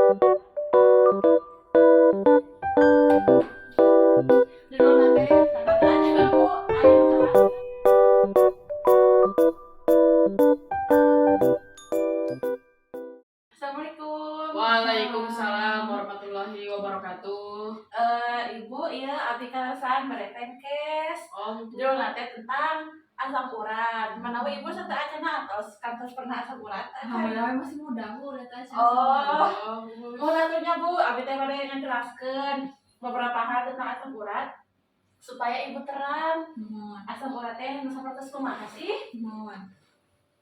Assalamualaikum. Waalaikumsalam warahmatullahi wabarakatuh. Ibu, iya abdi kalasan meretenkes. Oh, Judul nate tentang asam urat. Manawa ibu satu acana atos kantos pernah asam urat. Alhamdulillah masih muda bu, udah tahu Oh, mulanya bu, abdi teh bade ngejelaskeun beberapa hal tentang asam urat supaya ibu terang mohon, asam urat teh nu sapertos kumaha sih? mohon.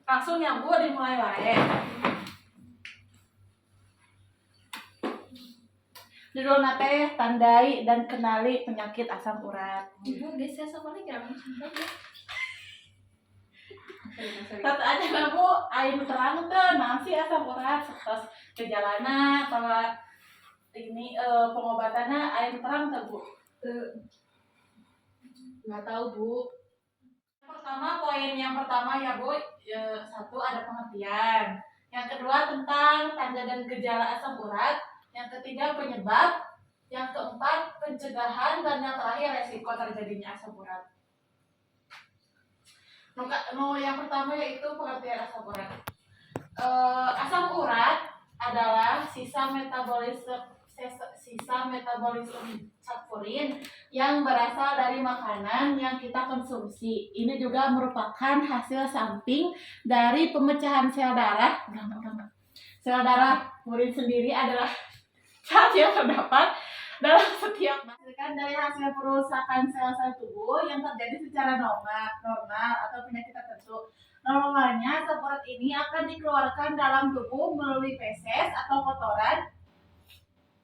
Langsung ya bu, dimulai wae. Judul nate tandai dan kenali penyakit asam urat. Ibu geser sama lagi ya? Satu aja lah bu, ayo terang tuh nasi asam urat, terus gejalana kalau ini pengobatannya ayo terang tuh bu. nggak tahu bu. Poin yang pertama ya bu, satu ada pengertian. Yang kedua tentang tanda dan gejala asam urat. Yang ketiga penyebab. Yang keempat pencegahan dan yang terakhir resiko terjadinya asam urat. Yang pertama yaitu pengertian asam urat. Asam urat adalah sisa metabolisme sulfurin yang berasal dari makanan yang kita konsumsi. Ini juga merupakan hasil samping dari pemecahan sel darah. Sel darah urin sendiri adalah zat yang terdapat dalam setiap masukan dari hasil perusakan sel-sel tubuh yang terjadi secara normal atau penyakit tertentu. Normalnya asam urat ini akan dikeluarkan dalam tubuh melalui feses atau kotoran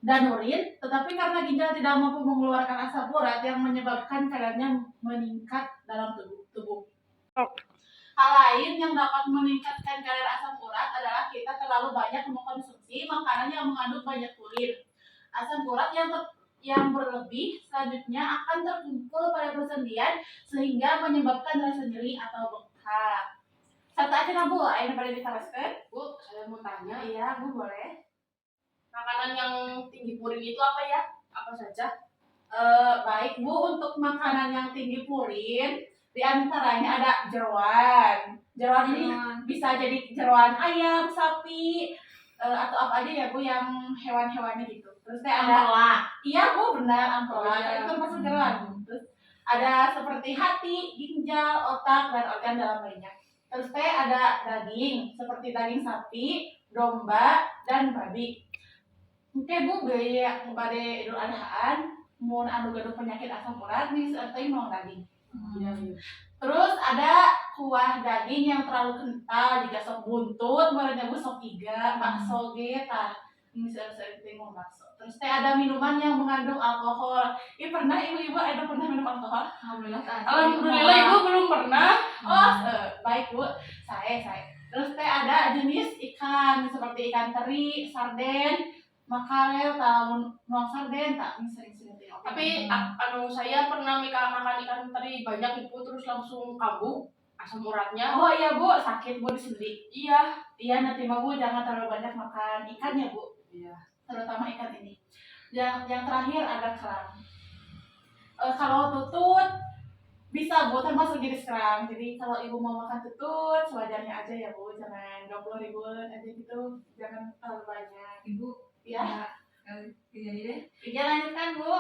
dan urin, tetapi karena ginjal tidak mampu mengeluarkan asam urat yang menyebabkan kadarnya meningkat dalam tubuh. Hal lain yang dapat meningkatkan kadar asam urat adalah kita terlalu banyak mengkonsumsi makanan yang mengandung banyak kulit. Asam urat yang berlebih selanjutnya akan terkumpul pada persendian sehingga menyebabkan rasa nyeri atau bengkak. Satu aja nah bu, ini pada diteruskan. Bu, saya mau tanya, Iya bu boleh. makanan yang tinggi purin itu apa ya? Apa saja? Baik bu, untuk makanan yang tinggi purin diantaranya ada jeroan. Jeroan ini bisa jadi jeroan ayam, sapi, atau apa aja ya bu yang hewan-hewannya gitu. Terus ada iya bu benar ampela, itu masuk jeroan. Terus ada seperti hati, ginjal, otak dan organ dalam lainnya. Terus ada daging seperti daging sapi, domba dan babi. Oke bu, gaya pada Idul Adhaan mun anu gaduh penyakit asam urat nih sertai mau daging. Iya. Terus ada kuah daging yang terlalu kental jika sok buntut, merenya bu sok iga, bakso ge tah. Ini sertai mau bakso. Terus ada minuman yang mengandung alkohol. Pernah ibu-ibu ada pernah minum alkohol? Alhamdulillah ibu belum pernah. Oh, baik bu. Saya. Terus ada jenis ikan seperti ikan teri, sarden, makarel, nuang sarden, tak sering-sering. Tapi saya pernah makan ikan teri banyak ibu terus langsung kambuh asam uratnya. Oh iya bu, sakit bu di sendi. Iya, Nanti mah bu jangan terlalu banyak makan ikan ya bu. Iya. Terutama ikan ini. Yang terakhir ada kerang. Kalau tutut bisa bu termasuk jenis kerang. Jadi kalau ibu mau makan tutut sewajarnya aja ya bu, jangan 20.000 aja gitu, jangan terlalu banyak. Ibu, Ya. jadi deh. Lanjutkan bu.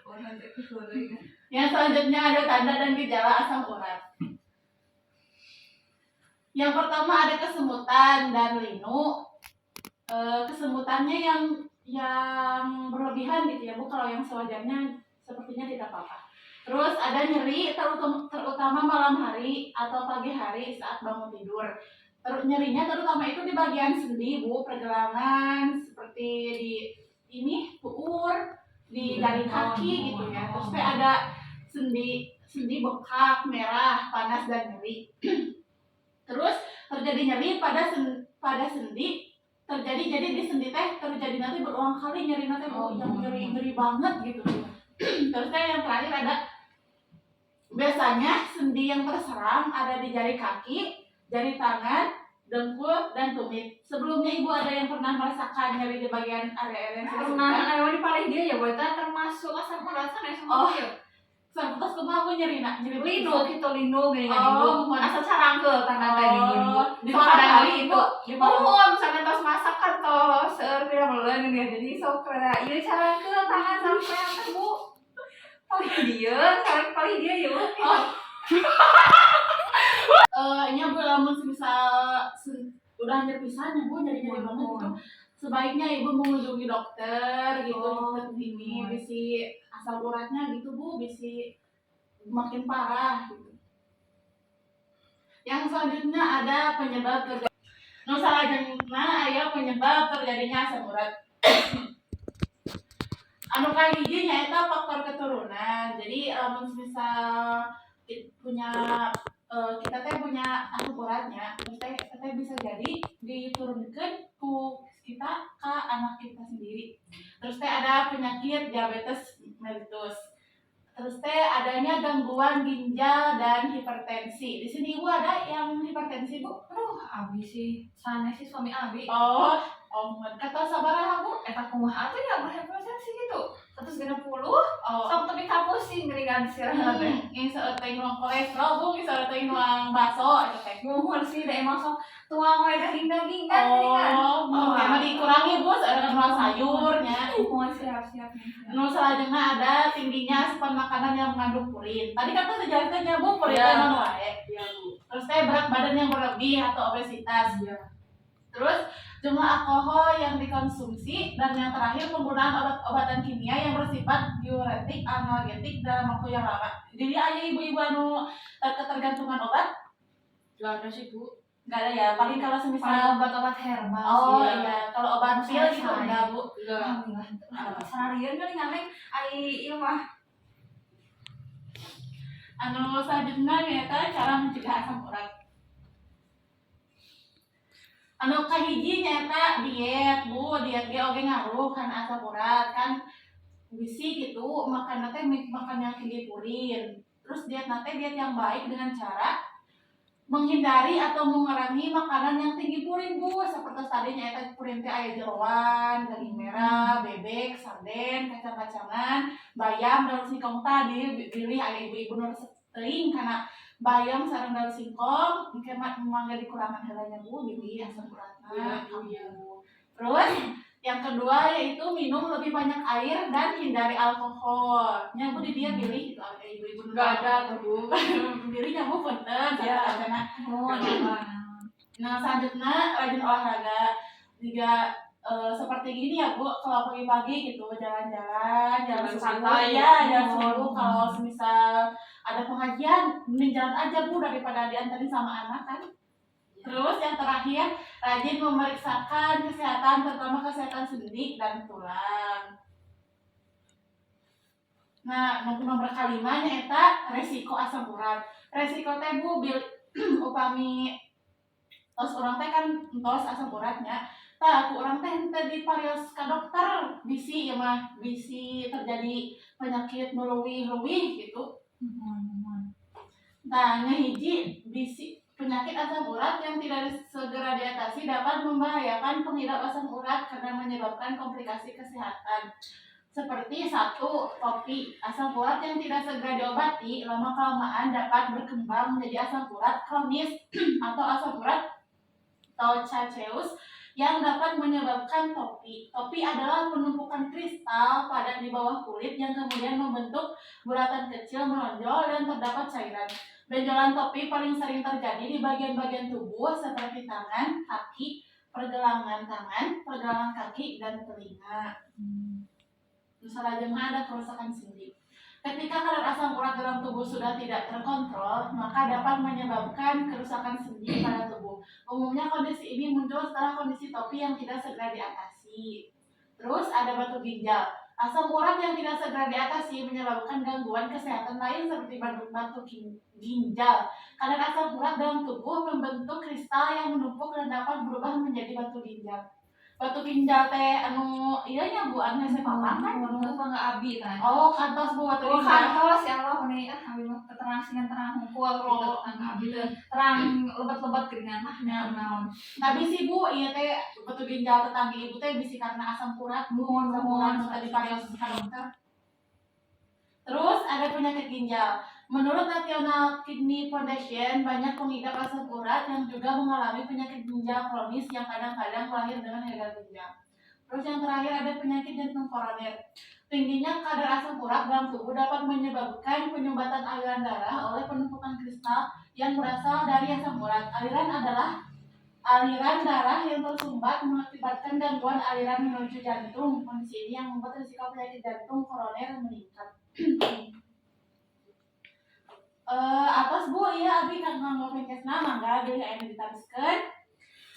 Orang terkeluarga. Yang selanjutnya ada tanda dan gejala asam urat. Yang pertama ada kesemutan dan linu. Kesemutannya yang berlebihan gitu ya bu, kalau yang sewajarnya sepertinya tidak apa-apa. Terus ada nyeri terutama malam hari atau pagi hari saat bangun tidur. Nyerinya terutama itu di bagian sendi bu, pergelangan seperti di ini puur, di jari kaki gitu ya. Terus ada sendi bengkak, merah, panas dan nyeri. Terus terjadi nyeri pada sendi, jadi di sendi teh terjadi nanti berulang kali nyeri nanti yang nyeri banget gitu. Terus yang terakhir ada biasanya sendi yang terserang ada di jari kaki, jari tangan, dengkul, dan tumit. Sebelumnya ibu ada yang pernah merasakan nyeri di bagian area-area yang Pernah spesifik? ada di paling dia ya, buat termasuk asam urat kan ya Oh. sama dia. Terus kumaha aku nyeri nak, nyeri Lino gitu lino gini kan Oh, ibu. Asa carangkeul tangan teh ibu. di Sok mana kadang kali kali ibu? Di mana? Oh, misalnya tos masak kan tos seueur pira meuleun ya. Jadi sok kada ieu carangkeul tangan sampai teh Bu. Paling dia ya. Nya bu lamun semisal udah hampir pisan ya bu, jadi banget itu. Sebaiknya ibu mengunjungi dokter gitu, dokter ini bisi asam uratnya gitu bu, bisi makin parah gitu. Yang selanjutnya ada penyebab terjadi. Selanjutnya aya penyebab terjadinya asam urat. Anu kahiji nyaeta faktor keturunan. Jadi misal punya kita teh punya asam uratnya, terus teh bisa jadi diturunkan ku kita ke anak kita sendiri. Terus teh ada penyakit diabetes mellitus. Terus teh adanya gangguan ginjal dan hipertensi. Di sini ibu ada yang hipertensi bu? Aduh, Abi sih. Sana sih suami Abi. Oh, kata sabaraha bu? Eta kumaha tuh ya berhipertensi gitu. 160. Oh, Sok tapi pusing geuningan sirah teh. ini teh nuang kolesterol bu, bisa teh nuang baso itu teh. Muhun sih da emang sok tuang we daging-daging kan geuningan. Mungkin mah dikurangi bu, ada nuang sayurnya. Muhun siap-siap. Nu selanjutnya ada tingginya asupan makanan yang mengandung purin. Tadi kan tuh jelasnya bu, purin Ya. teh non wae. Iya Bu. Terus teh berat badan yang berlebih atau obesitas. Iya. Terus jumlah alkohol yang dikonsumsi, dan yang terakhir penggunaan obat-obatan kimia yang bersifat diuretik, analgetik dalam waktu yang lama. Jadi aya ibu-ibu anu ketergantungan obat? Gak ada sih Bu. Nggak ada ya. Paling kalau Misalnya semisal obat-obat herbal oh sih. iya, kalau obat pil gitu Saya. enggak bu. Enggak. Alhamdulillah. Sararian kali ngameng ai ieu mah. Anu selanjutnya nyata cara mencegah asam urat. Anu kahiji nyata diet bu, diet ge oge ngaruh kan asam urat kan bisi gitu, makan teh makan yang tinggi purin. Terus diet diet yang baik dengan cara menghindari atau mengurangi makanan yang tinggi purin bu, seperti tadi nyata purin teh aya jeroan, daging merah, bebek, sarden, kacang-kacangan, bayam, daun singkong tadi pilih aya ibu-ibu nu teuing karena bayam sareng daun singkong engke mangga dikurangan heulanya bu, jadi asam uratna. Iya. Terus yang kedua yaitu minum lebih banyak air dan hindari alkohol. Nya bu di dia pilih itu ibu-ibu Enggak ada tuh Bu. pilihnya bu punten Ya. karena Oh, nah selanjutnya rajin olahraga juga seperti gini ya bu, kalau pagi-pagi gitu jalan-jalan Jalan subuh santai. ya, jalan subuh. Kalau misal ada pengajian mending jalan aja bu daripada diantarin sama anak kan. Terus yang terakhir rajin memeriksakan kesehatan, terutama kesehatan sendi dan tulang. Nah, nomor kelima eta resiko asam urat. Resiko teh bu upami tos urang teh kan tos asam uratnya. Tah ku urang teh henteu diparios ka dokter, bisi ya mah bisi terjadi penyakit nu leuwih-leuwih gitu. Nah, hiji bisi penyakit asam urat yang tidak segera diatasi dapat membahayakan pengidap asam urat karena menyebabkan komplikasi kesehatan. Seperti 1. Kopi. Asam urat yang tidak segera diobati lama-kelamaan dapat berkembang menjadi asam urat kronis atau asam urat Taucaceus yang dapat menyebabkan topi. Topi adalah penumpukan kristal padat di bawah kulit yang kemudian membentuk bulatan kecil menonjol dan terdapat cairan. Benjolan topi paling sering terjadi di bagian-bagian tubuh seperti tangan, kaki, pergelangan tangan, pergelangan kaki, dan telinga. Selanjutnya ada kerusakan sendi. Ketika kadar asam urat dalam tubuh sudah tidak terkontrol, maka dapat menyebabkan kerusakan sendi pada tubuh. Umumnya kondisi ini muncul setelah kondisi topi yang tidak segera diatasi. Terus ada batu ginjal. Asam urat yang tidak segera diatasi menyebabkan gangguan kesehatan lain seperti batu ginjal. Kadar asam urat dalam tubuh membentuk kristal yang menumpuk dan dapat berubah menjadi batu ginjal. batu ginjal teh anu ieu nya Bu anu hese papang kan. Enggak abi kan. Oh, kantos Bu batu Oh ginjal. kantos ya Allah ini abi mah terang sieun terang hungkul gitu tetangga abi teh terang lebat-lebat geuningan mah naon. Tapi sih Bu, iya teh batu ginjal tetangga ibu teh bisi karena asam urat Bu, asam urat tadi varios ka dokter. Terus ada penyakit ginjal. Menurut National Kidney Foundation, banyak pengidap asam urat yang juga mengalami penyakit ginjal kronis yang kadang-kadang lahir dengan gagal ginjal. Terus yang terakhir ada penyakit jantung koroner. Tingginya kadar asam urat dalam tubuh dapat menyebabkan penyumbatan aliran darah oleh penumpukan kristal yang berasal dari asam urat. Aliran adalah aliran darah yang tersumbat mengakibatkan gangguan aliran menuju jantung. Kondisi ini yang membuat risiko penyakit jantung koroner meningkat. Atas Bu, iya abi kan nganggo Menkesna mangga deui aya ditariskeun.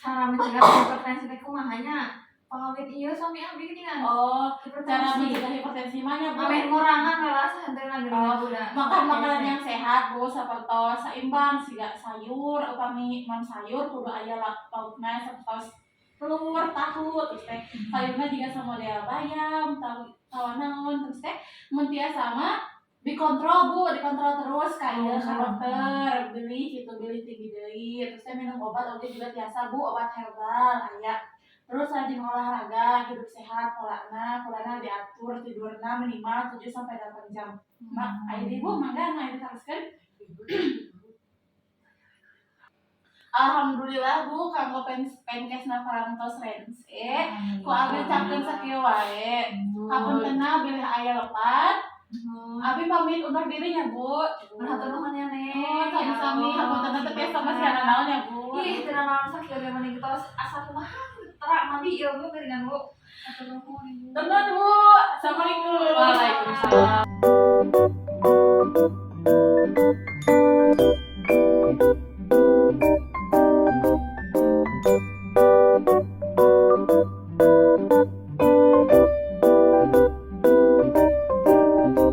Cara mencegah hipertensi teh kumahanya? Pengawet ieu suami abi geuningan. Oh, cara Hipertensi. mencegah hipertensi mah nya Bu. Ame ngurangan we lah sahenteuna geuningan budak. Makan makanan yang sehat Bu, sapertos saimbang siga sayur, upami mun sayur kudu aya laukna sapertos telur, tahu, terus teh sayurna juga samodel bayam, tahu naon, terus teh mun tiasa mah dikontrol Bu, dikontrol terus ka ieu ka dokter, beli tinggi deui, terus teh minum obat oge juga tiasa Bu, obat herbal aya. Terus rajin olahraga, hidup sehat, polana diatur, tidurna minimal 7 sampai 8 jam. Mak, aya di Bu, mangga aya diteruskeun. Alhamdulillah Bu, kanggo Penkesna Parantos Rense, ku abi capkeun sakieu wae. Hapuntenna bilih aya lepat. Abi pamit undur diri nya Bu. Hatur nuhun ya Nek. Sami-sami hapuntenna teh tiasa masih naon ya Bu. Ih, teu naon sakieu ge mani kita asa kumaha terang mandi ilmu geuningan Bu. Hatur nuhun Ibu. Tenan Bu. Assalamualaikum. Waalaikumsalam.